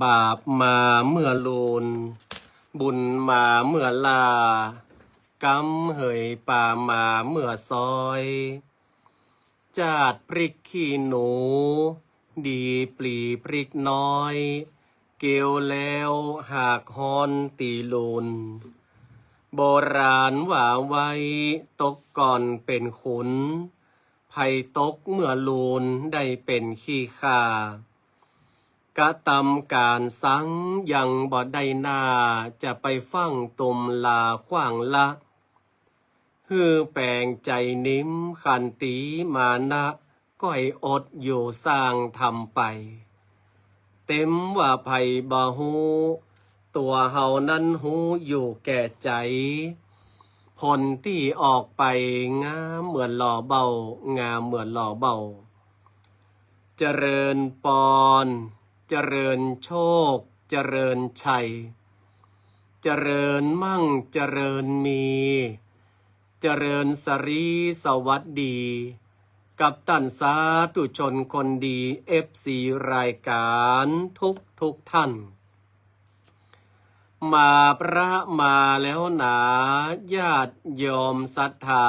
บาปมาเมื่อลูนบุญมาเมื่อลากำเหยป่ามาเมื่อซอยจาดพริกขี้หนูดีปลีพริกน้อยเกี่ยวแล้วหากฮอนตีลูนโบราณว่าไว้ตกก่อนเป็นขุนภัยตกเมื่อลูนได้เป็นขี้ข่ากะตำการสังยังบ่ได้นาจะไปฟังตุมลาขว้างละฮือแปลงใจนิ้มขันตีมานะก้อยอดอยู่สร้างทำไปเต็มว่าภัยบ่ฮูตัวเฮานั้นฮูอยู่แก่ใจผลที่ออกไปงามเหมือนหล่อเบางามเหมือนหล่อเบาเจริญปอนเจริญโชคเจริญชัยเจริญมั่งเจริญมีเจริญสรีสวัสดีกับตันสาธุชนคนดีFCรายการทุกท่านมาพระมาแล้วหนาญาติโยมศรัทธา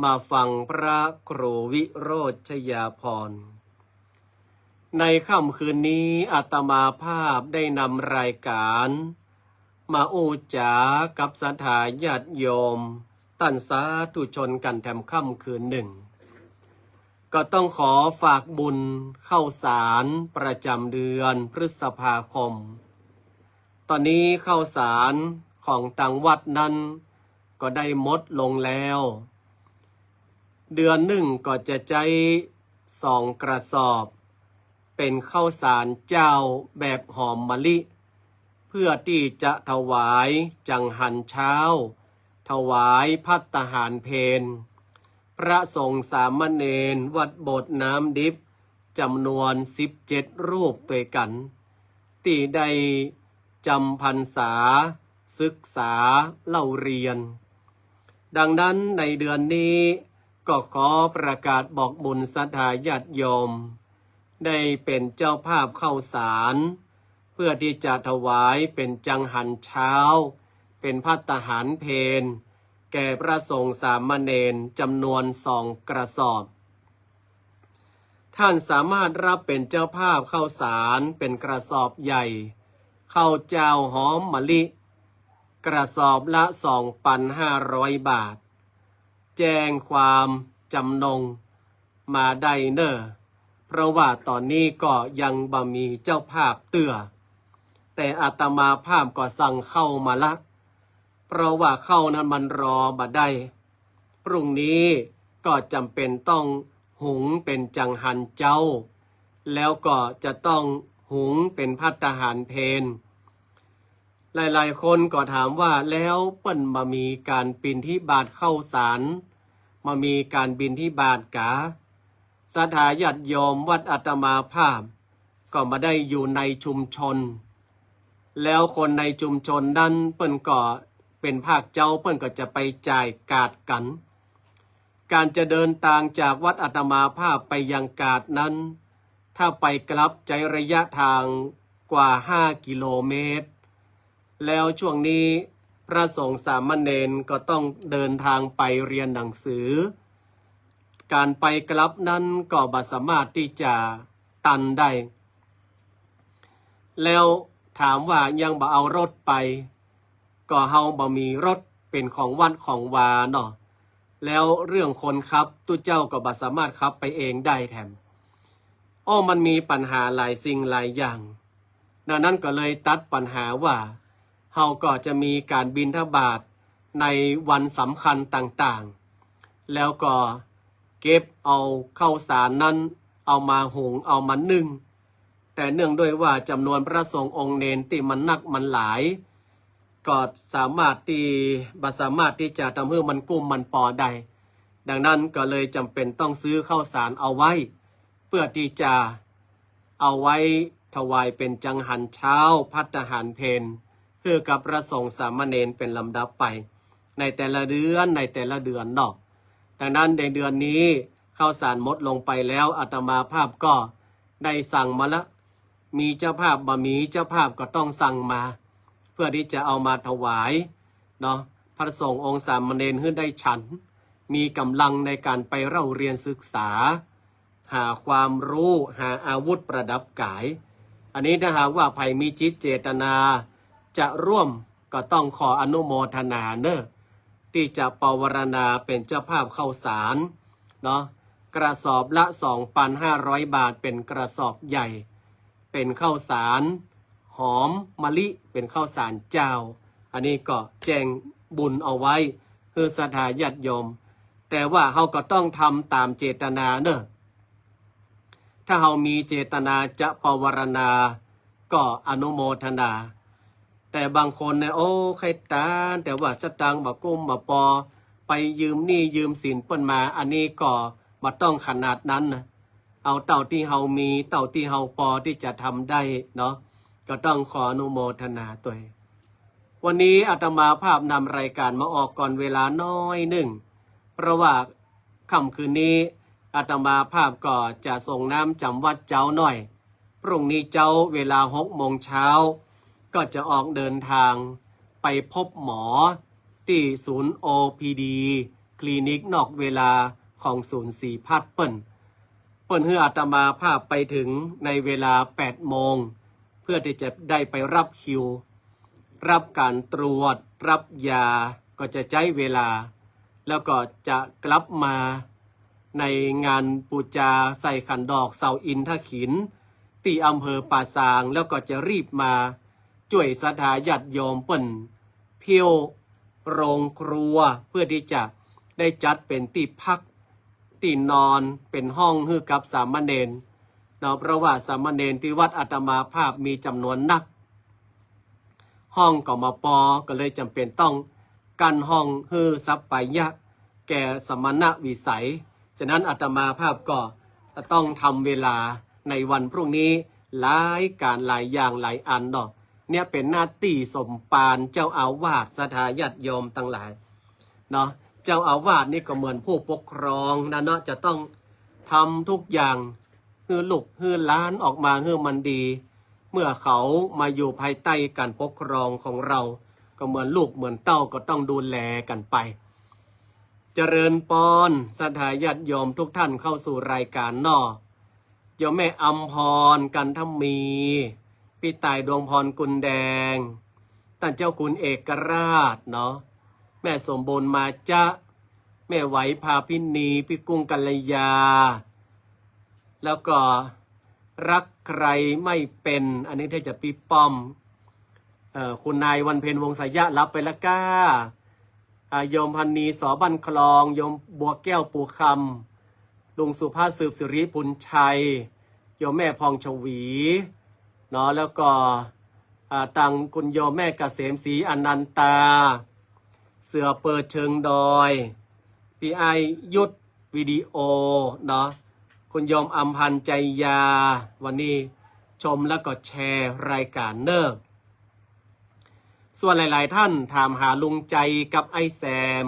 มาฟังพระครูวิโรจน์ชยาภรณ์ในค่ำคืนนี้อาตมาภาพได้นำรายการมาอูจากับศรัทธาญาติโยมตันสาธุชนกันแถมค่ำคืนหนึ่งก็ต้องขอฝากบุญเข้าสารประจำเดือนพฤษภาคมตอนนี้เข้าสารของต่างวัดนั้นก็ได้หมดลงแล้วเดือนหนึ่งก็จะใจ2 กระสอบเป็นข้าวสารเจ้าแบบหอมมะลิเพื่อที่จะถวายจังหันเช้าถวายภัตตาหารเพลพระสงฆ์สามเณรวัดโบสถ์น้ำดิบจำนวน17 รูปด้วยกันที่ได้จำพรรษาศึกษาเล่าเรียนดังนั้นในเดือนนี้ก็ขอประกาศบอกบุญศรัทธาญาติโยมได้เป็นเจ้าภาพเข้าสารเพื่อที่จะถวายเป็นจังหันเช้าเป็นภัตตาหารเพลแก่พระสงฆ์สามเณรจำนวน2 กระสอบท่านสามารถรับเป็นเจ้าภาพเข้าสารเป็นกระสอบใหญ่ข้าวเจ้าหอมมะลิกระสอบละ 2,500 บาทแจ้งความจำนงมาได้เนอะเพราะว่าตอนนี้ก็ยังบ่มีเจ้าภาพเตื้อแต่อาตมาภาพก็สั่งเข้ามาละเพราะว่าเข้านั้นมันรอบ่ได้พรุ่งนี้ก็จำเป็นต้องหุงเป็นจังหันเจ้าแล้วก็จะต้องหุงเป็นภัตตาหารเพลหลายๆคนก็ถามว่าแล้วเปิ้นมามีการบิณฑบาตเข้าสารมามีการบิณฑบาตกะศรัทธาญาติโยมวัดอาตมาภาพก็มาได้อยู่ในชุมชนแล้วคนในชุมชนนั้นเปิ้นก็เป็นภาคเจ้าเปิ้นก็จะไปจ่ายกาดกันการจะเดินทางจากวัดอาตมาภาพไปยังกาดนั้นถ้าไปกลับใจระยะทางกว่า5 กิโลเมตรแล้วช่วงนี้พระสงฆ์สามเณรก็ต้องเดินทางไปเรียนหนังสือการไปกลับนั้นก็บ่สามารถที่จะตันได้แล้วถามว่ายังบ่เอารถไปก็เฮาบ่มีรถเป็นของวัดของวาเนาะแล้วเรื่องคนขับตู้เจ้าก็บ่สามารถขับไปเองได้แถมมันมีปัญหาหลายสิ่งหลายอย่างดังนั้นก็เลยตัดปัญหาว่าเฮาก็จะมีการบิณฑบาตในวันสำคัญต่างๆแล้วก็เก็บเอาข้าวสารนั้นเอามาหุงเอามานึ่งแต่เนื่องด้วยว่าจำนวนพระสงฆ์องค์เนรที่มันนักมันหลายก็สามารถที่จะทำให้มันกุ้มมันปอได้ดังนั้นก็เลยจำเป็นต้องซื้อข้าวสารเอาไว้เพื่อที่จะเอาไว้ถวายเป็นจังหันเช้าภัตตาหารเพลเพื่อกับพระสงฆ์สามเณรเป็นลำดับไปในแต่ละเดือนเนาะดังนั้นในเดือนนี้ข้าวสารหมดลงไปแล้วอาตมาภาพก็ได้สั่งมาละ มีเจ้าภาพบ่มีเจ้าภาพก็ต้องสั่งมา เพื่อที่จะเอามาถวายเนาะพระสงฆ์องค์สามเณรให้ได้ฉันมีกำลังในการไปเล่าเรียนศึกษาหาความรู้หาอาวุธประดับกายอันนี้ถ้าหากว่าใครมีจิตเจตนาจะร่วมก็ต้องขออนุโมทนาเนอะที่จะปวารณาเป็นเจ้าภาพข้าวสารเนาะกระสอบละ 2,500 บาทเป็นกระสอบใหญ่เป็นข้าวสารหอมมะลิเป็นข้าวสารเจ้าอันนี้ก็แจ้งบุญเอาไว้คือศรัทธาญาติโยมแต่ว่าเราก็ต้องทำตามเจตนาเนอะถ้าเรามีเจตนาจะปวารณาก็อนุโมทนาแต่บางคนเนี่ยโอ้ใครตาแต่ว่าสตังค์บ่กุ้มบ่ปอไปยืมหนี้ยืมสินเปิ้นมาอันนี้ก็บ่ต้องขนาดนั้นนะเอาเต่าที่เฮามีเต่าที่เฮาพอที่จะทำได้เนาะก็ต้องขออนุโมทนาตัวเองวันนี้อาตมาภาพนำรายการมาออกก่อนเวลาน้อยหนึ่งเพราะว่าค่ำคืนนี้อาตมาภาพก็จะส่งน้ำจำวัดเจ้าหน่อยพรุ่งนี้เจ้าเวลา6 โมงเช้าก็จะออกเดินทางไปพบหมอที่ศูนย์ OPD คลินิกนอกเวลาของศูนย์4 พัดเปิ้นให้อาตมาภาพไปถึงในเวลา8 โมงเพื่อที่จะได้ไปรับคิวรับการตรวจรับยาก็จะใช้เวลาแล้วก็จะกลับมาในงานปูจาใส่ขันดอกเสาอินทขินที่อำเภอป่าซางแล้วก็จะรีบมาช่วยศรัทธาญาติโยมเปิ้นเพียวโรงครัวเพื่อที่จะได้จัดเป็นที่พักที่นอนเป็นห้องให้กับสามเณรเนาะเพราะว่าสามเณรที่วัดอาตมาภาพมีจำนวนนักห้องกมป.ก็เลยจำเป็นต้องกันห้องให้ซับไปยะแก่สมณวิสัยฉะนั้นอาตมาภาพก็ต้องทำเวลาในวันพรุ่งนี้หลายการหลายอย่างหลายอันเนาะเนี่ยเป็นหน้าที่สมภารเจ้าอาวาสศรัทธาญาติโยมทั้งหลายเนาะเจ้าอาวาสนี่ก็เหมือนผู้ปกครองนะเนาะจะต้องทำทุกอย่างให้ลูกให้หลานออกมาให้มันดีเมื่อเขามาอยู่ภายใต้การปกครองของเราก็เหมือนลูกเหมือนเต้าก็ต้องดูแลกันไปเจริญปอนศรัทธาญาติโยมทุกท่านเข้าสู่รายการนอโยมแม่อัมพรกันทมีพี่ตายดวงพรกุลแดงท่านเจ้าคุณเอกราชเนาะแม่สมบูรณ์มาจะแม่ไหวพาพินีพี่กุ้งกัลยาแล้วก็รักใครไม่เป็นอันนี้ถ้าจะพี่ป้อมคุณนายวันเพ็ญวงศยะรับไปละก้าโยมพันนีสอบันคลองโยมบัวแก้วปูคำลุงสุภาพสืบสิริพุนชัยโยมแม่พองชวีเนาะแล้วก็ตังคุณโยมแม่เกษมศรีอนันตาเสือเปิดเชิงดอยพี่ไอยุดวิดีโอเนาะคุณโยมอัมพันธ์ใจยาวันนี้ชมแล้วก็แชร์รายการเนอร์ส่วนหลายๆท่านถามหาลุงใจกับไอแซม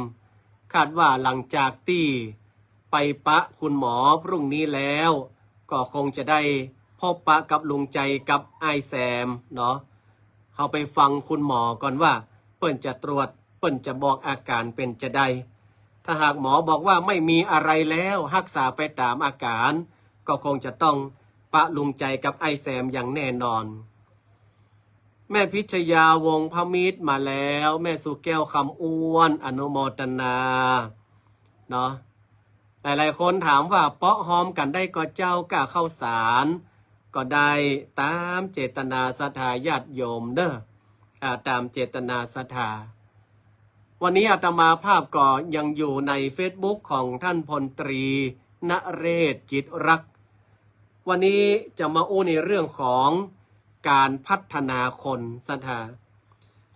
คาดว่าหลังจากที่ไปปะคุณหมอพรุ่งนี้แล้วก็คงจะได้พบปะกับลุงใจกับไอแซมเนาะเอาไปฟังคุณหมอก่อนว่าเปิ้นจะตรวจเปิ้นจะบอกอาการเป็นจะได้ถ้าหากหมอบอกว่าไม่มีอะไรแล้วรักษาไปตามอาการก็คงจะต้องปะลุงใจกับไอแซมอย่างแน่นอนแม่พิชยาวงพมิตรมาแล้วแม่สุแก้วคำอ้วนอนุโมทนาเนาะหลายๆคนถามว่าเปาะหอมกันได้ก็เจ้ากะเข้าสารก็ได้ตามเจตนาศรัทธาญาติโยมเด้อตามเจตนาศรัทธาวันนี้อาตมาภาพก็ยังอยู่ใน Facebook ของท่านพลตรีณเรศจิตรักวันนี้จะมาอู้ในเรื่องของการพัฒนาคนศรัทธา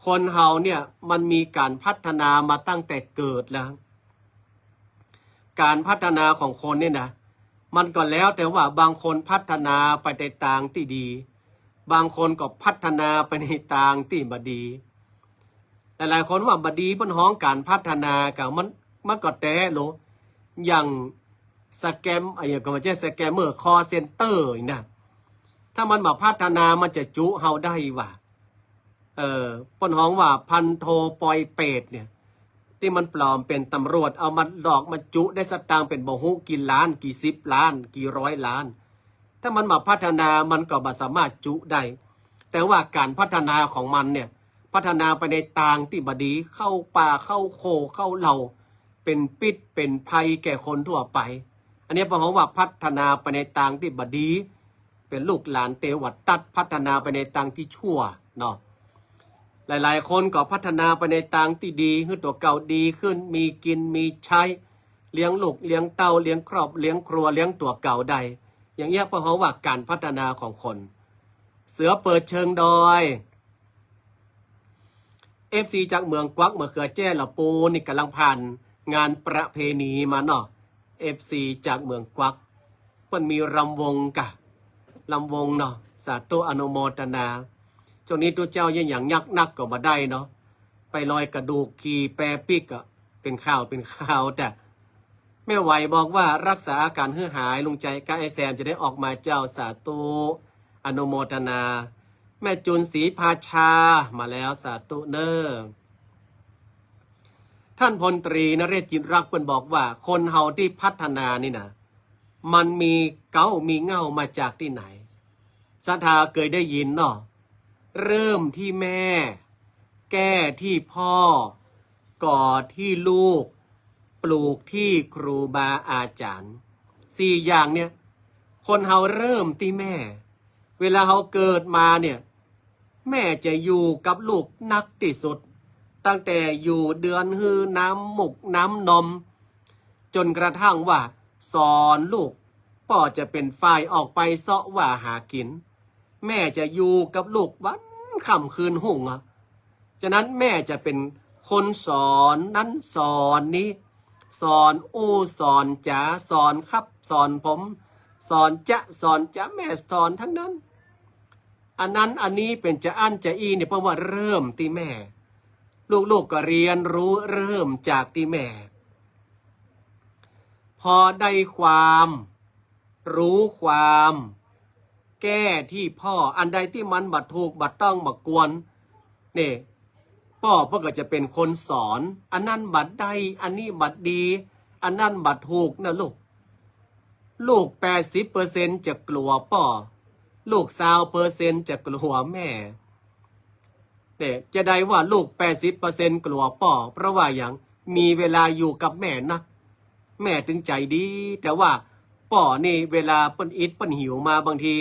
คนเฮาเนี่ยมันมีการพัฒนามาตั้งแต่เกิดแล้วการพัฒนาของคนเนี่ยนะมันก็แล้วแต่ว่าบางคนพัฒนาไปในทางที่ดีบางคนก็พัฒนาไปในทางที่บดีหลายๆคนว่าบดีเป็นห้องการพัฒนากับมันก็แต่โลอย่างสแกมอะไรก็มาใช่สแกมเมอร์คอเซ็นเตอร์นะ ถ้ามันมาพัฒนามันจะจุเฮาได้ว่ะปนห้องว่าพันโทปอยเป็ดเนี่ยที่มันปลอมเป็นตำรวจเอามาหลอกมาจุได้สตางค์เป็นบ่ฮู้กี่ล้านกี่สิบล้านกี่ร้อยล้าน ถ้ามันมาพัฒนามันก็บ่สามารถจุได้แต่ว่าการพัฒนาของมันเนี่ยพัฒนาไปในทางที่บดีเข้าป่าเข้าโคเข้าเหล่าเป็นปิดเป็นภัยแก่คนทั่วไปอันนี้เพราะว่าพัฒนาไปในทางที่บดีเป็นลูกหลานเตวัดตัดพัฒนาไปในทางที่ชั่วเนาะหลายๆคนก็พัฒนาไปในทางที่ดีคือตัวเก่าดีขึ้นมีกินมีใช้เลี้ยงลูกเลี้ยงเต้าเลี้ยงครอบเลี้ยงครัวเลี้ยงตัวเก่าได้อย่างเงี้ยเพราะว่าการพัฒนาของคนเสือเปิดเชิงดอยFC จากเมืองกวักเมืองเขือแจ้ละปูนี่กำลังผ่านงานประเพณีมาเนาะ FC จากเมืองกวักมันมีรำวงกะลำวงเนาะสาธุอนุโมทนาช่วงนี้ตัวเจ้ายังอย่างยักนักก็มาได้เนาะไปลอยกระดูกขี่แปรปิกก็เป็นข่าวแต่แม่ไหวบอกว่ารักษาอาการหื้อหายลุงใจก้าไอแซมจะได้ออกมาเจ้าสาธุอนุโมทนาแม่จุนศรีพาชามาแล้วสาธุเนอท่านพลตรีนเรศจิตรักเป็นบอกว่าคนเฮาที่พัฒนานี่นะมันมีเก้ามีเง่ามาจากที่ไหนศรัทธาเคยได้ยินเนาะเริ่มที่แม่แก้ที่พ่อก่อที่ลูกปลูกที่ครูบาอาจารย์สี่อย่างเนี่ยคนเฮาเริ่มที่แม่เวลาเฮาเกิดมาเนี่ยแม่จะอยู่กับลูกนักที่สุดตั้งแต่อยู่เดือนฮือน้ำมุกน้ำนมจนกระทั่งว่าสอนลูกพ่อจะเป็นฝ่ายออกไปเสาะว่าหากินแม่จะอยู่กับลูกวันค่ำคืนหุ่งอ่ะฉะนั้นแม่จะเป็นคนสอนนั้นสอนนี้สอนสอนจ๋าสอนครับสอนผมสอนจะแม่สอนทั้งนั้นอันนั้นอันนี้เป็นจะอั้นจะอีเนี่ยเพราะว่าเริ่มที่แม่ลูกก็เรียนรู้เริ่มจากที่แม่พอได้ความรู้ความแก้ที่พ่ออันใดที่มันบัดถูกบัดต้องบัดกวนนี่พ่อก็จะเป็นคนสอนอันนั้นบัดได้อันนี้บัดดีอันนั้นบัดถูกนะลูก 80% จะกลัวพ่อลูก20% จะกลัวแม่เนี่ยจะได้ว่าลูก 80% กลัวพ่อเพราะว่าอย่างมีเวลาอยู่กับแม่นักแม่ถึงใจดีแต่ว่าพ่อนี่เวลาเปิ้นอิดเปิ้นหิวมาบางที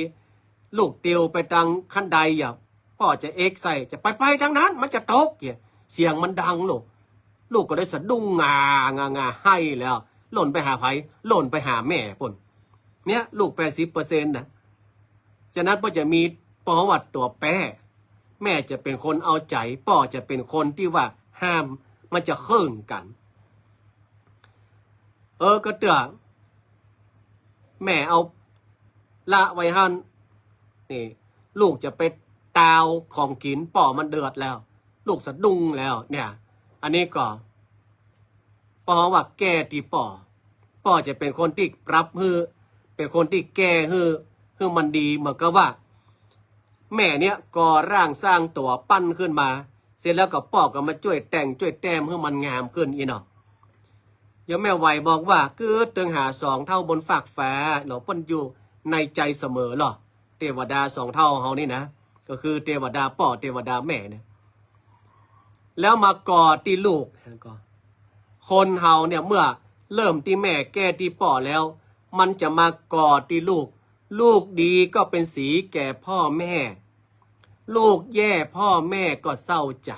ลูกเตียวไปทางขั้นใดอย่างพ่อจะเอ็กใส่จะไปทางนั้นมันจะตกเสียงมันดังลูกก็ได้สะดุ้งงาให้แล้วหล่นไปหาไผหล่นไปหาแม่ป่นเนี่ยลูก 80% นะฉะนั้นพ่อจะมีประวัติตัวแป้แม่จะเป็นคนเอาใจพ่อจะเป็นคนที่ว่าห้ามมันจะเคิ่งกันก็เตือแม่เอาละไว้หันนี่ลูกจะไปตาวของกินป่อมันเดือดแล้วลูกสะดุ้งแล้วเนี่ยอันนี้ก็เพราะว่าแก้ที่ป่อจะเป็นคนที่ปรับเป็นคนที่แก้ให้มันดีเหมือนกับว่าแม่เนี่ยก่อร่างสร้างตัวปั้นขึ้นมาเสร็จแล้วก็ป่อก็มาช่วยแต่งช่วยแต้มให้มันงามขึ้นอีเนาะยังแม่ไหวบอกว่าคือเติงหา2 เท่าบนฝากฟ้าเนาะปั้นอยู่ในใจเสมอหรอเทวดา2 เท่าเฮานี่นะก็คือเทวดาป่อเทวดาแม่เนี่ยแล้วมากอดที่ลูกก็คนเฮาเนี่ยเมื่อเริ่มที่แม่แก้ที่ป่อแล้วมันจะมากอดที่ลูกดีก็เป็นสีแก่พ่อแม่ลูกแย่พ่อแม่ก็เศร้าใจ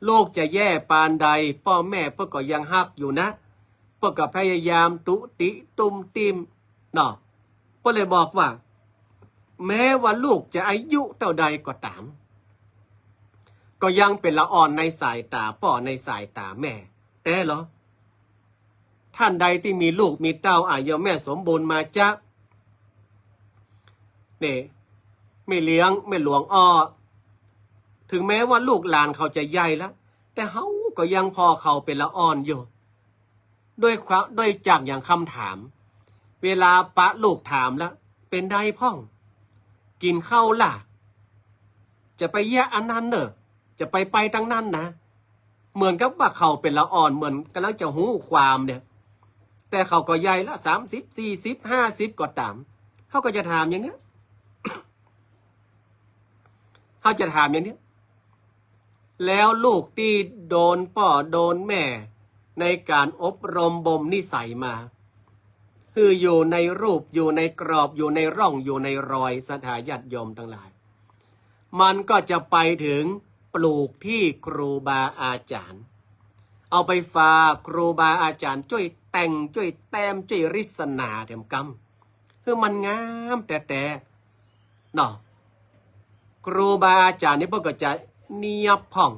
ลูกจะแย่ปานใดพ่อแม่เพื่อก็ยังฮักอยู่นะเพื่อก็พยายามตุติตุมติมเนาะก็เลยบอกว่าแม้ว่าลูกจะอายุเท่าใดก็ตามก็ยังเป็นละอ่อนในสายตาพ่อในสายตาแม่แต่เหรอท่านใดที่มีลูกมีเต้าอายุแม่สมบูรณ์มาจะเนี่ยไม่เลี้ยงไม่หลวงถึงแม้ว่าลูกหลานเขาจะใหญ่แล้วแต่เขาก็ยังพอเขาเป็นละอ่อนอยู่ด้วยจากอย่างคำถามเวลาปะลูกถามแล้วเป็นได้พ่อง กินข้าวล่ะจะไปแยะอันนั้นเนอะจะไปทั้งนั้นนะเหมือนกับว่าเขาเป็นละอ่อนเหมือนกำลังจะหูความเนี่ยแต่เขาก็ใหญ่ละ30 40 50ก็ตามเขาก็จะถามอย่างเนี้ย เขาจะถามอย่างเนี้ยแล้วลูกที่โดนพ่อโดนแม่ในการอบรมบ่มนิสัยมาคืออยู่ในรูปอยู่ในกรอบอยู่ในร่องอยู่ในรอยสถาญาติโยมทั้งหลายมันก็จะไปถึงปลูกที่ครูบาอาจารย์เอาไปฝากครูบาอาจารย์ช่วยแต่งช่วยแต้มช่วยริศนาเต็มกำคือมันงามแต่เนาะครูบาอาจารย์นี่เพื่อก็จะเนียบผ่อง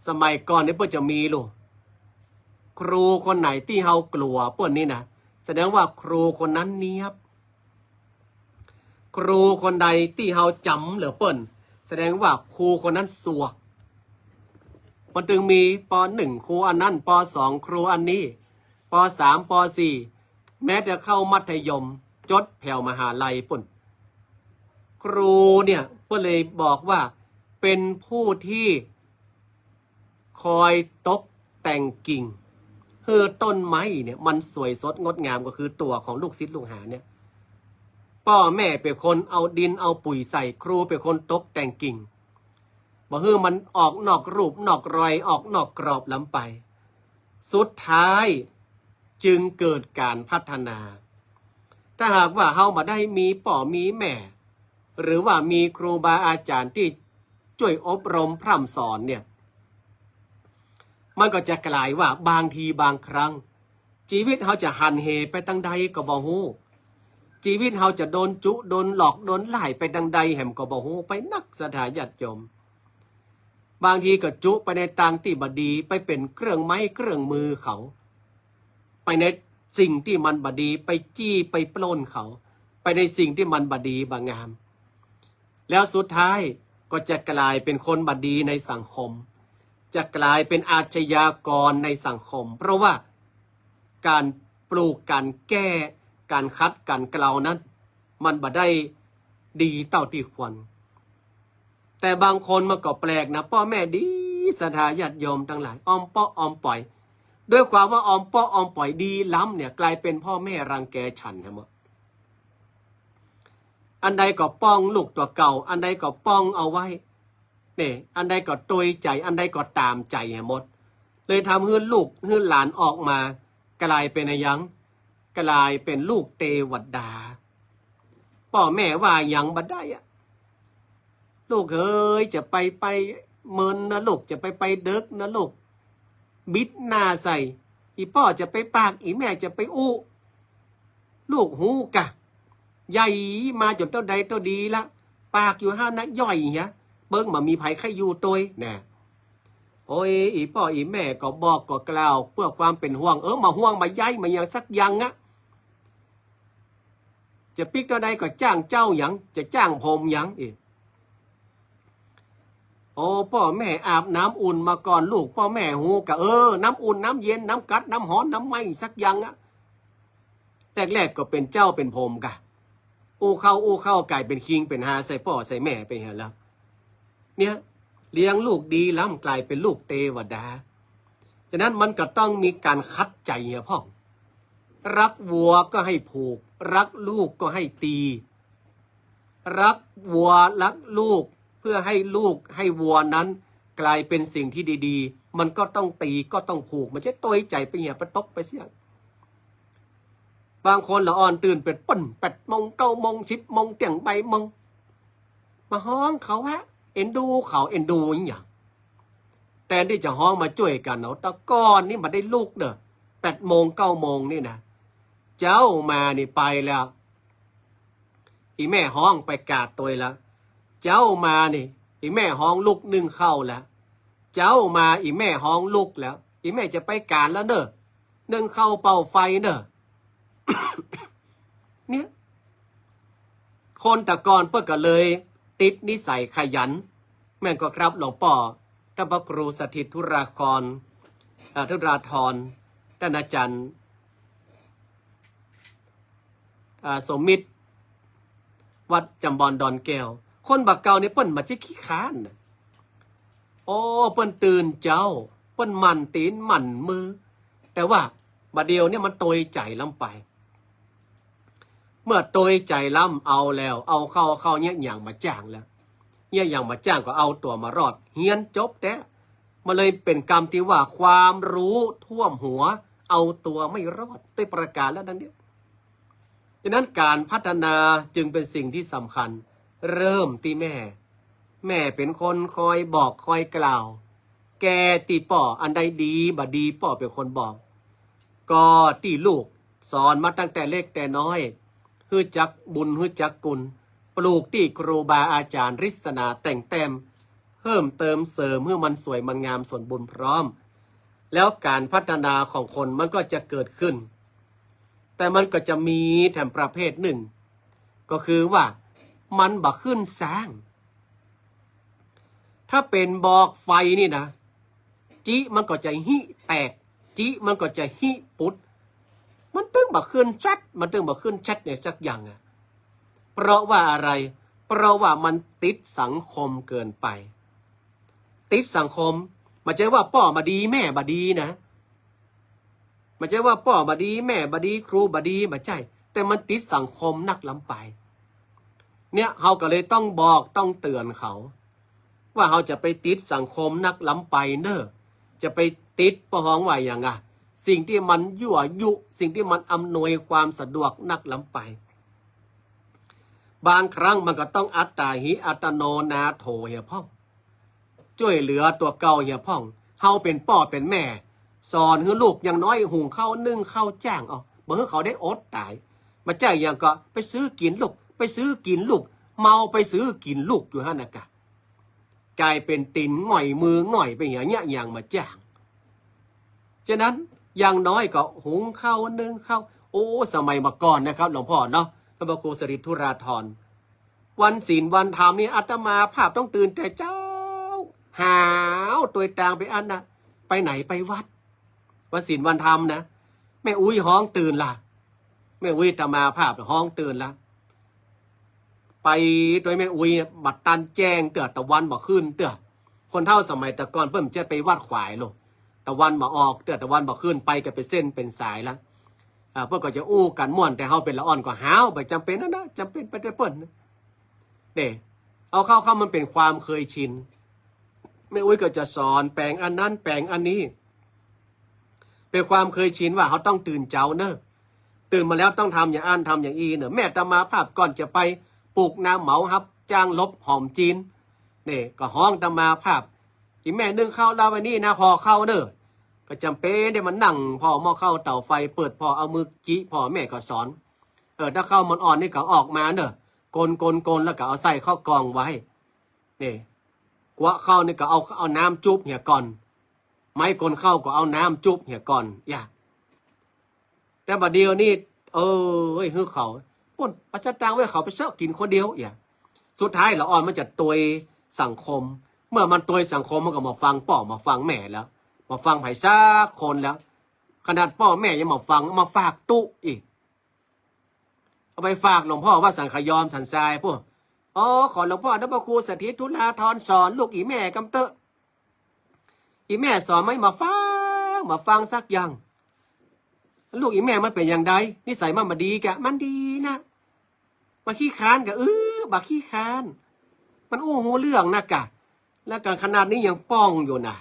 สมัยก่อนนี่เพื่อจะมีลูกครูคนไหนที่เฮากลัวเพื่อนนี่นะแสดงว่าครูคนนั้นเนียบครูคนใดที่เฮาจำเหลือเปิ้นแสดงว่าครูคนนั้นสวกมันจึงมีป.1 ครูอันนั้นป.2 ครูอันนี้ป.3 ป.4 แม้จะเข้ามัธยมจดแผ่วมหาลัยปุ่นครูเนี่ยก็เลยบอกว่าเป็นผู้ที่คอยตกแต่งกิ่งคือต้นไม้เนี่ยมันสวยสดงดงามก็คือตัวของลูกศิษย์ลูกหาเนี่ยพ่อแม่เป็นคนเอาดินเอาปุ๋ยใส่ครูเป็นคนตกแต่งกิ่งบ่ฮือมันออกนอกรูปนอกรอยออกนอกกรอบล้ำไปสุดท้ายจึงเกิดการพัฒนาถ้าหากว่าเฮามาได้มีพ่อมีแม่หรือว่ามีครูบาอาจารย์ที่ช่วยอบรมพร่ำสอนเนี่ยมันก็จะกลายว่าบางทีบางครั้งชีวิตเขาจะหันเหไปตั้งใดก็บ่ฮู้ชีวิตเขาจะโดนจุโดนหลอกโดนไล่ไปตั้งใดแหมก็บ่ฮู้ไปนักสถาญาติโยมบางทีก็จุไปในทางที่บดีไปเป็นเครื่องไม้เครื่องมือเขาไปในสิ่งที่มันบดีไปจี้ไปปล้นเขาไปในสิ่งที่มันบดีบางามแล้วสุดท้ายก็จะกลายเป็นคนบดีในสังคมจะกลายเป็นอาชญากรในสังคมเพราะว่าการปลูกการแก้การคัดการเกลานั้นมันบ่ได้ดีเท่าที่ควรแต่บางคนมันก็แปลกนะพ่อแม่ดีศรัทธาญาติโยมทั้งหลายอ้อมป้ออ้อมปล่อยด้วยความว่าอ้อมป้ออ้อมปล่อยดีล้ำเนี่ยกลายเป็นพ่อแม่รังแกฉันทั้งหมดอันใดก็ป้องลูกตัวเก่าอันใดก็ป้องเอาไว้เนี่ยอันใดก็ตุยใจอันใดก็ตามใจหมดเลยทำให้ลูกให้หลานออกมากลายเป็นอะไรยังกลายเป็นลูกเทวดาพ่อแม่ว่ายังบัดได้อะลูกเอ้ยจะไปเมินนะลูกจะไปเด็กนะลูกบิดหน้าใส่อีพ่อจะไปปากอีแม่จะไปอู้ลูกหูกะใหญ่มาจนเท่าใดเท่าดีละปากอยู่ห้านะย่อยเหี้ยเบิ้งมามีไผใครอยู่ตัวน่ะโอ้ยอีพ่ออีแม่ก็บอกก็กล่าวเพื่อความเป็นห่วงมาห่วงมาใยมาอย่างสักอย่างอะจะปิกเท่าใดก็จ้างเจ้าหยังจะจ้างผมหยังอีกโอ้พ่อแม่อาบน้ำอุ่นมาก่อนลูกพ่อแม่หูกะน้ำอุ่นน้ำเย็นน้ำกัดน้ำหอนน้ำไหมสักอย่างอะแต่แรกก็เป็นเจ้าเป็นผมกะอู้เข้ากลายเป็นคิงเป็นฮาใส่พ่อใส่แม่ไปเห็นแล้วเนี่ยเลี้ยงลูกดีล้ำกลายเป็นลูกเทวดาฉะนั้นมันก็ต้องมีการคัดใจเนี่ยพ่อรักวัวก็ให้ผูกรักลูกก็ให้ตีรักวัวรักลูกเพื่อให้ลูกให้วัวนั้นกลายเป็นสิ่งที่ดีๆมันก็ต้องตีก็ต้องผูกมันจะตัวใจไปเหี้ยไปตกไปเสียบางคนละอ่อนตื่นเป็ดป่น8 โมง 9 โมง 10 โมงเตียงใบมงมาห้องเขาฮะเอ็นดูเขาเอ็นดูอย่างแต่ที่จะห้องมาช่วยกันเอาตะก้อนนี่มาได้ลูกเด้อ8 โมง 9 โมงนี่นะเจ้ามานี่ไปแล้วอีแม่ห้องไปกาดตัวแล้วเจ้ามานี่อีแม่ห้องลูกนึ่งเข้าแล้วเจ้ามาอีแม่ห้องลูกแล้วอีแม่จะไปการแล้วเด้อนึ่งเข้าเป่าไฟเด้อ เนี่ยคนแต่ก่อนเพื่อก็เลยติดนิสัยขยันแม่นก็ครับหลวงพ่อท่านพระครูสถิตธุราธรท่านอาจารย์สมมิตร วัดจำบอนดอนแก้วคนบักเก่านี่เปิ้นมาจิขี้ค้านน่ะโอ้เปิ้นตื่นเจ้าเปิ้นหมั่นตีนหมั่นมือแต่ว่าบัดเดียวเนี่ยมันโตยใจล้ำไปเมื่อโตยใจล้ำเอาแล้วเอาเข้าเนี่ยอย่างมาจ้างแล้วเนี่ยอย่างมาจ้างก็เอาตัวมารอดเฮียนจบแต่มาเลยเป็นกรรมที่ว่าความรู้ท่วมหัวเอาตัวไม่รอดได้ประกาศแล้วดังนี้ดังนั้นการพัฒนาจึงเป็นสิ่งที่สำคัญเริ่มที่แม่เป็นคนคอยบอกคอยกล่าวแกตีป่ออันใดดีบดีป่อเป็นคนบอกก็ตีลูกสอนมาตั้งแต่เล็กแต่น้อยฮื้อจักบุญฮื้อจักกุลปลูกที่ครูบาอาจารย์ริศนาแต่งแต้มเพิ่มเติมเสริมเพื่อมันสวยมันงามสมบูรณ์พร้อมแล้วการพัฒนาของคนมันก็จะเกิดขึ้นแต่มันก็จะมีแถมประเภทหนึ่งก็คือว่ามันบักขึ้นสร้างถ้าเป็นบอกไฟนี่นะจิมันก็จะหิแตกจิมันก็จะหิปุดมันตึงบักขึ้นชัดมันตึงบักขึ้นชัดเนี่ยสักอย่างอ่ะเพราะว่าอะไรเพราะว่ามันติดสังคมเกินไปติดสังคมมันจะว่าพ่อมาดีแม่บดีนะมันจะว่าพ่อมาดีแม่บดีครูบดีมาใช่แต่มันติดสังคมนักล้ำไปเนี่ยเราก็เลยต้องบอกต้องเตือนเขาว่าเราจะไปติดสังคมนักล้ำไปเนอะจะไปติดประห้องไหวอย่างอ่ะสิ่งที่มันยั่วยุสิ่งที่มันอำนวยความสะดวกนักล้ำไปบางครั้งมันก็ต้องอัตตาหิอัตโนนาโถเหี่ยพ่องช่วยเหลือตัวเก่าเหี่ยพ่องเฮาเป็นพ่อเป็นแม่สอนให้ลูกอย่างน้อยหุงข้าวนึ่งข้าวจ้างเอาบ่ให้เขาได้อดตายมาใจอย่างก็ไปซื้อกินลูกไปซื้อกินลูกเมาไปซื้อกินลูกอยู่ฮะนะกะกลายเป็นตินหง่อยมือหง่อยไปอย่างเงี้ยอย่างมาจ้างฉะนั้นอย่างน้อยก็หุงข้าวนึ่งข้าวโอ้สมัยมาก่อนนะครับหลวงพ่อเนาะพระครูสริธุราธรวันศีลวันธรรมนี่อาตมาภาพต้องตื่นแต่เจ้าหาวตัวต่างไปอันนะไปไหนไปวัดวันศีลวันธรรมนะแม่อุ้ยห้องตื่นล่ะแม่อุ้ยอาตมาภาพห้องตื่นละไปโดยแม่อุ้ยบัดตันแจ้งเตือตะวันบ่ขึ้นเตือคนเท่าสมัยแต่ก่อนเพิ่มจะไปวัดขวายลงตะวันบ่ออกเตือตะวันบ่ขึ้นไปก็ไปเส้นเป็นสายละเพื่อก็จะอู้กันม่วนแต่เฮาเป็นละอ่อนก็หาวไปจำเป็นนะจำเป็นไปแต่เปิ้นเด้เอาเข้ามันเป็นความเคยชินแม่อุ้ยก็จะสอนแปลงอันนั้นแปลงอันนี้เป็นความเคยชินว่าเขาต้องตื่นเจ้าเนอะตื่นมาแล้วต้องทำอย่างอันทำอย่างอีเนอะแม่ตามาภาพก่อนจะไปปลูกนาเหมาครับจ้างลบหอมจีนนี่ก็ห้องตามาภาพที่แม่นึ่งข้าวลาวันนี้นะพอเข้าเนอะก็จำเป็นได้มันนั่งพอหม้อข้าวเตาไฟเปิดพอเอามือจี้พอแม่ก็สอนถ้าข้าวมันอ่อนนี่ก็ออกมาเนอะกลแล้วก็เอาใส่ข้าวกองไว้นี่กว่าข้าวนี่ก็เอาน้ำจุ๊บเหี่ยก่อนไม้กลข้าวก็เอาน้ำจุ๊บเหี่ยก่อนอย่าแต่บัดเดียวนี่ฮือเขาปุ่นประชัดตังไว้เขาไปเชาะกินคนเดียวอย่าสุดท้ายละอ่อนมันจะตัวสังคมเมื่อมันตัวสังคมมันก็มาฟังพ่อมาฟังแม่แล้วมาฟังไผ่ซักคนแล้วขนาดพ่อแม่ยังมาฟังมาฝากตุอีกเอาไปฝากหลวงพ่อว่าสังขยอมสันทรายพวกขอหลวงพ่อพระครูสถิตธุลาธรสอนลูกอีแม่กำเตอะอีแม่สอนไม่มาฟังสักอย่างลูกอีแม่มันเป็นอย่างใดนิสัยมันมาดีกะมันดีนะมาขี้ค้านกะบักขี้ค้านมันอู้หูเรื่องนะกะแล้วกันขนาดนี้ยังป้องอยู่นะ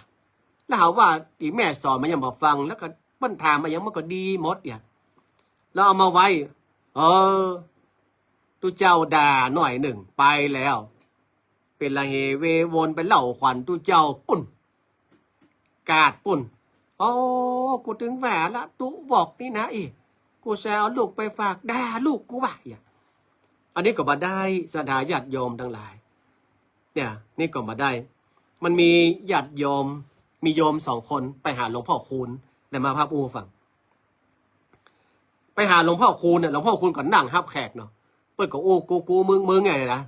แล้วหาว่าอีแม่สอนมันยังมาฟังแล้วก็ปั้นถามมายังมันก็ดีหมดเนี่ยแล้วเอามาไว้ตุเจ้าด่าหน่อยหนึ่งไปแล้วเป็นละเฮเววนไปเล่าขวัญตุเจ้าปุ่นกาดปุ่นกูถึงแหวนละตุบอกนี่นะกูแซวลูกไปฝากด่าลูกกูว่าอย่างอันนี้ก็มาได้สถาญาติโยมทั้งหลายเนี่ยนี่ก็มาได้มันมีญาติโยมมีโยม2 คนไปหาหลวงพ่อคูณในมาภาพอูฟังไปหาหลวงพ่อคูณเนี่ยหลวงพ่อคูณก่อนนั่งฮับแขกเนาะเปิดก็กูมึงไงนะ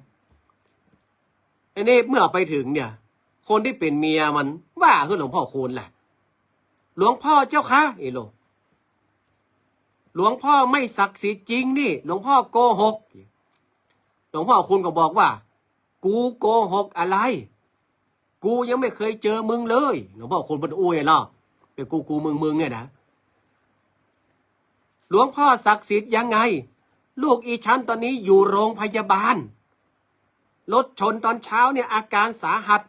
ไอ้นี่เมื่อไปถึงเนี่ยคนที่เป็นเมียมันว่าคือหลวงพ่อคูณแหละหลวงพ่อเจ้าคะโลหลวงพ่อไม่ศักดิ์สิทธิ์จริงนี่หลวงพ่อโกหก หลวงพ่อคุณก็บอกว่า กูโกหกอะไรกูยังไม่เคยเจอมึงเลยหลวงพ่อคุณเป็นอุ้ยเนาะเป็นกูมึงไงนะหลวงพ่อศักดิ์สิทธิ์ยังไงลูกอีฉันตอนนี้อยู่โรงพยาบาลรถชนตอนเช้าเนี่ยอาการสาหัส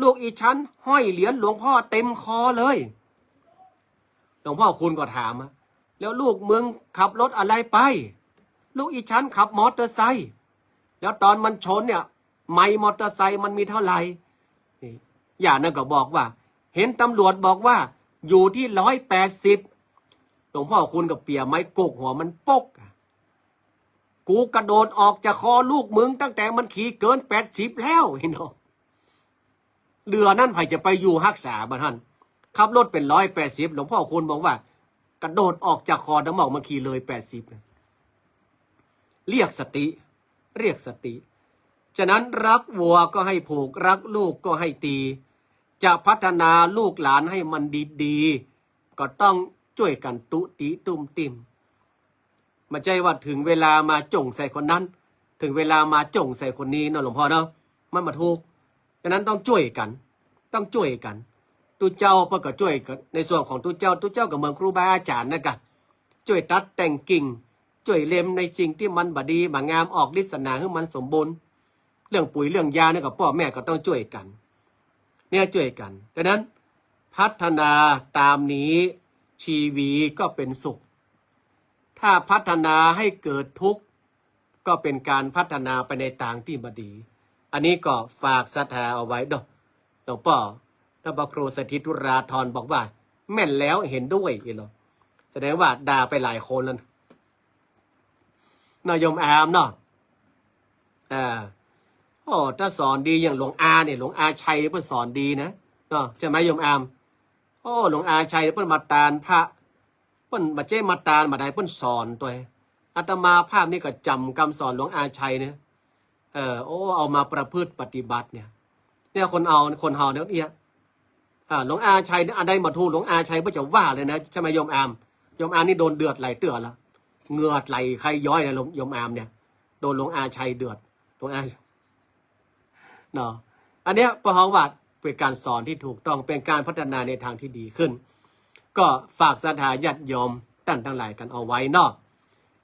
ลูกอีฉันห้อยเหรียญหลวงพ่อเต็มคอเลยหลวงพ่อคุณก็ถามแล้วลูกมึงขับรถอะไรไปลูกอีฉันขับมอเตอร์ไซค์แล้วตอนมันชนเนี่ยไมล์มอเตอร์ไซค์มันมีเท่าไหร่อย่านั่นก็บอกว่าเห็นตำรวจบอกว่าอยู่ที่180หลวงพ่อคุณกับเปียไม้กกหัวมันปกกูกระโดดออกจากคอลูกมึงตั้งแต่มันขี่เกิน80แล้วเห็นไหมเรือนั่นไผจะไปอยู่ฮักษาบ้านท่านขับรถเป็น180หลวงพ่อคุณบอกว่ากระโดดออกจากคอน้ำหมอกมันขี่เลย80เรียกสติฉะนั้นรักวัวก็ให้ผูกรักลูกก็ให้ตีจะพัฒนาลูกหลานให้มันดีๆก็ต้องช่วยกันตุติตุ้มติมไม่ใช่ว่าถึงเวลามาจ่งใส่คนนั้นถึงเวลามาจ่งใส่คนนี้เนาะหลวงพ่อเนาะมันมาถูกฉะนั้นต้องช่วยกันตุเจ้าเพื่อก็ช่วยกันในส่วนของตุเจ้ากับเมืองครูบาอาจารย์นะกะช่วยตัดแต่งกิ่งช่วยเล็มในสิ่งที่มันบดีบางามออกฤทธิ์สนาให้มันสมบูรณ์เรื่องปุ๋ยเรื่องยาเนี่ยกับพ่อแม่ก็ต้องช่วยกันเนี่ยช่วยกันดังนั้นพัฒนาตามนี้ชีวิตก็เป็นสุขถ้าพัฒนาให้เกิดทุกข์ก็เป็นการพัฒนาไปในทางที่บดี อันนี้ก็ฝากศรัทธาเอาไว้เนาะหลวงพ่อท่านพระครูสถิตุราธรบอกว่าแม่นแล้วเห็นด้วยเหรอแสดงว่าด่าไปหลายคนแล้วนายมอามเนาะโอ้ถ้าสอนดีอย่างหลวงอาเนี่ยหลวงอาชัยเพิ่นสอนดีนะเนาะใช่ไหมโยมอามโอ้หลวงอาชัยเพิ่นมาตานพระเพิ่นมาเจ้มาตานมาได้เพิ่นสอนตัวอาตมาภาพนี่ก็จำคำสอนหลวงอาชัยเนี่ยโอ้เอามาประพฤติปฏิบัติเนี่ยคนเฮาเนี่ยหลวงอาชัยเนี่ยอันใดมาทูลหลวงอาชัยเพิ่นจะว่าเลยนะใช่ไหมโยมอามนี่โดนเดือดไหลเตือละเหงื่อไหลใครย้อยนะโยมอามเนี่ยโดนหลวงอาชัยเดือดหลวงอาเนาะอันเนี้ยพระหวัดเป็นการสอนที่ถูกต้องเป็นการพัฒนาในทางที่ดีขึ้นก็ฝากศรัทธาญาติโยมท่านทั้งหลายกันเอาไว้เนาะ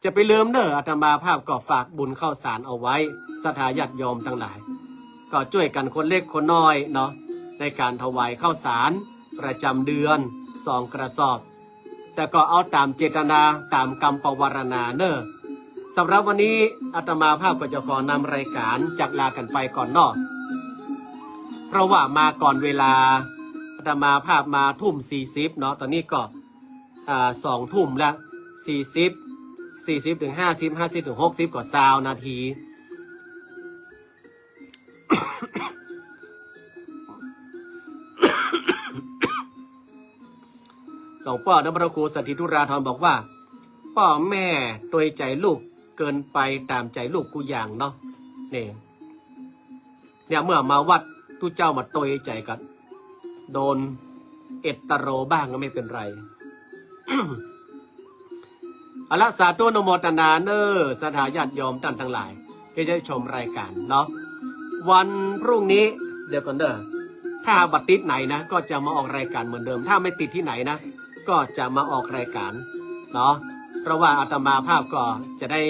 จะไปลืมเด้ออาตมาภาพก็ฝากบุญข้าวสารเอาไว้ศรัทธาญาติโยมทั้งหลายก็ช่วยกันคนเล็กคนน้อยเนาะในการถวายข้าวสารประจำเดือน2 กระสอบแต่ก็เอาตามเจตนาตามกรรมปวารณาเนอะสำหรับวันนี้อาตมาภาพก็จะขอนำรายการจากลากันไปก่อนเนาะเพราะว่ามาก่อนเวลาอาตมาภาพมา20:40เนาะตอนนี้ก็2 ทุ่มแล้ว40ถึง50 50ถึง60ก็20 นาทีหลวงพ่อพระครูสถิตุราธรบอกว่าพ่อแม่ตัวใจลูกเกินไปตามใจลูกกูอย่างเนาะเนี่ยเมื่อมาวัดทุเจ้ามาตัวใจกันโดนเอตโรบ้างก็ไม่เป็นไร เอาละสาธุนโมทนาเนอสถาญาติโยมท่านทั้งหลายที่จะชมรายการเนาะวันพรุ่งนี้เดี๋ยวก่อนเด้อถ้าบัตรติดไหนนะก็จะมาออกรายการเหมือนเดิมถ้าไม่ติดที่ไหนนะก็จะมาออกรายการเนาะเพราะว่าอาตมาภาพก็จะได้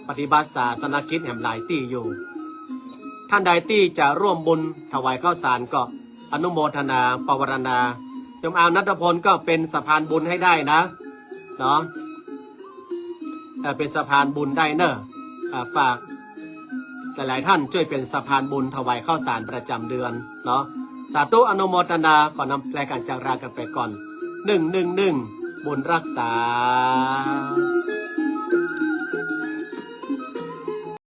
ปฏิบัติศาสนกิจแห่งหลายที่อยู่ท่านใดที่จะร่วมบุญถวายข้าวสารก็อนุโมทนาปวารณาโยมอามณัฐพลก็เป็นสะพานบุญให้ได้นะเนาะเป็นสะพานบุญได้เนอะฝากหลายๆท่านช่วยเป็นสะพานบุญถวายข้าวสารประจำเดือนเนาะสาธุอนุโมทนาก่อนนำรายการจากลากันไปก่อน111บุญรักษา